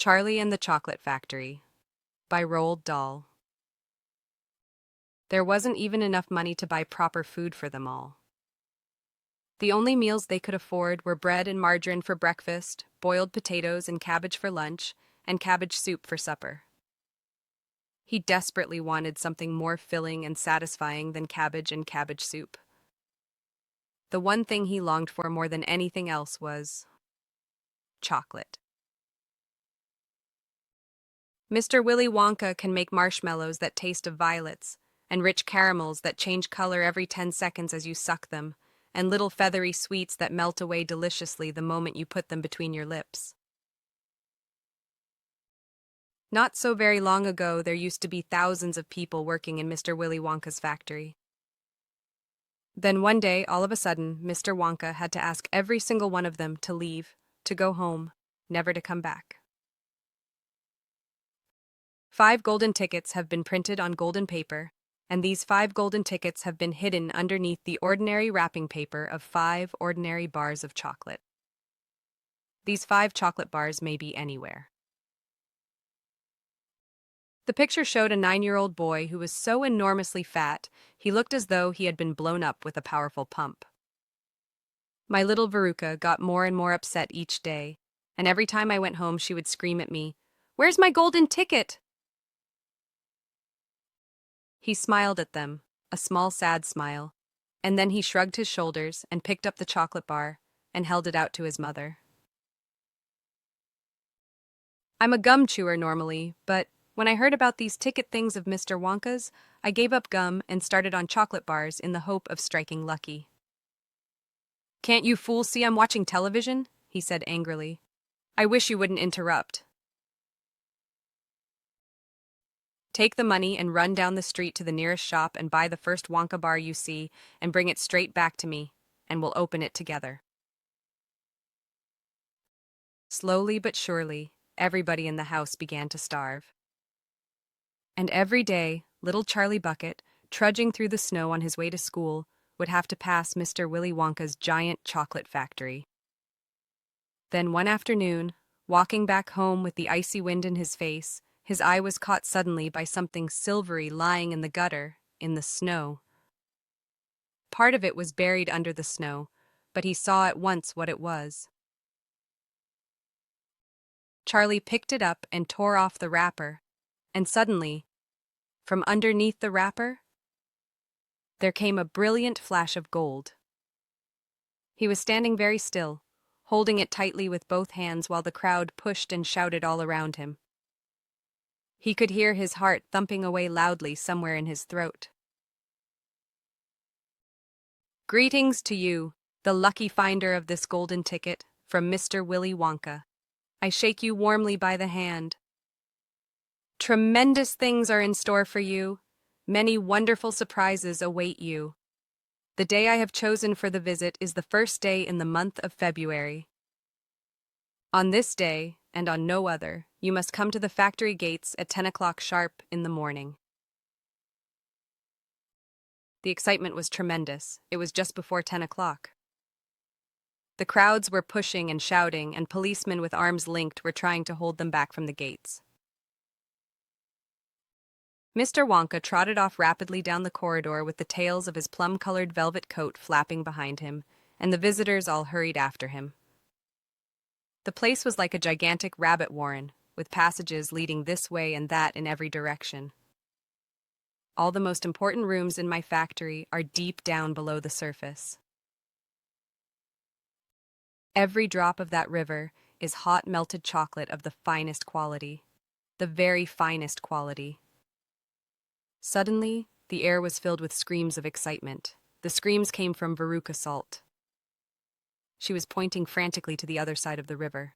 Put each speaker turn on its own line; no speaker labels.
Charlie and the Chocolate Factory by Roald Dahl. There wasn't even enough money to buy proper food for them all. The only meals they could afford were bread and margarine for breakfast, boiled potatoes and cabbage for lunch, and cabbage soup for supper. He desperately wanted something more filling and satisfying than cabbage and cabbage soup. The one thing he longed for more than anything else was chocolate. Mr. Willy Wonka can make marshmallows that taste of violets, and rich caramels that change color every 10 seconds as you suck them, and little feathery sweets that melt away deliciously the moment you put them between your lips. Not so very long ago, there used to be thousands of people working in Mr. Willy Wonka's factory. Then one day, all of a sudden, Mr. Wonka had to ask every single one of them to leave, to go home, never to come back. 5 golden tickets have been printed on golden paper, and these 5 golden tickets have been hidden underneath the ordinary wrapping paper of 5 ordinary bars of chocolate. These 5 chocolate bars may be anywhere. The picture showed a 9-year-old boy who was so enormously fat, he looked as though he had been blown up with a powerful pump. My little Veruca got more and more upset each day, and every time I went home she would scream at me, "Where's my golden ticket?" He smiled at them, a small sad smile, and then he shrugged his shoulders and picked up the chocolate bar and held it out to his mother. I'm a gum chewer normally, but when I heard about these ticket things of Mr. Wonka's, I gave up gum and started on chocolate bars in the hope of striking lucky. "Can't you fools see I'm watching television?" he said angrily. "I wish you wouldn't interrupt. Take the money and run down the street to the nearest shop and buy the first Wonka bar you see and bring it straight back to me, and we'll open it together." Slowly but surely, everybody in the house began to starve. And every day, little Charlie Bucket, trudging through the snow on his way to school, would have to pass Mr. Willy Wonka's giant chocolate factory. Then one afternoon, walking back home with the icy wind in his face, his eye was caught suddenly by something silvery lying in the gutter, in the snow. Part of it was buried under the snow, but he saw at once what it was. Charlie picked it up and tore off the wrapper, and suddenly, from underneath the wrapper, there came a brilliant flash of gold. He was standing very still, holding it tightly with both hands while the crowd pushed and shouted all around him. He could hear his heart thumping away loudly somewhere in his throat. "Greetings to you, the lucky finder of this golden ticket, from Mr. Willy Wonka. I shake you warmly by the hand. Tremendous things are in store for you. Many wonderful surprises await you. The day I have chosen for the visit is the first day in the month of February. On this day, and on no other, you must come to the factory gates at 10 o'clock sharp in the morning." The excitement was tremendous. It was just before 10 o'clock. The crowds were pushing and shouting, and policemen with arms linked were trying to hold them back from the gates. Mr. Wonka trotted off rapidly down the corridor with the tails of his plum-colored velvet coat flapping behind him, and the visitors all hurried after him. The place was like a gigantic rabbit warren, with passages leading this way and that in every direction. All the most important rooms in my factory are deep down below the surface. Every drop of that river is hot melted chocolate of the finest quality, the very finest quality. Suddenly, the air was filled with screams of excitement. The screams came from Veruca Salt. She was pointing frantically to the other side of the river.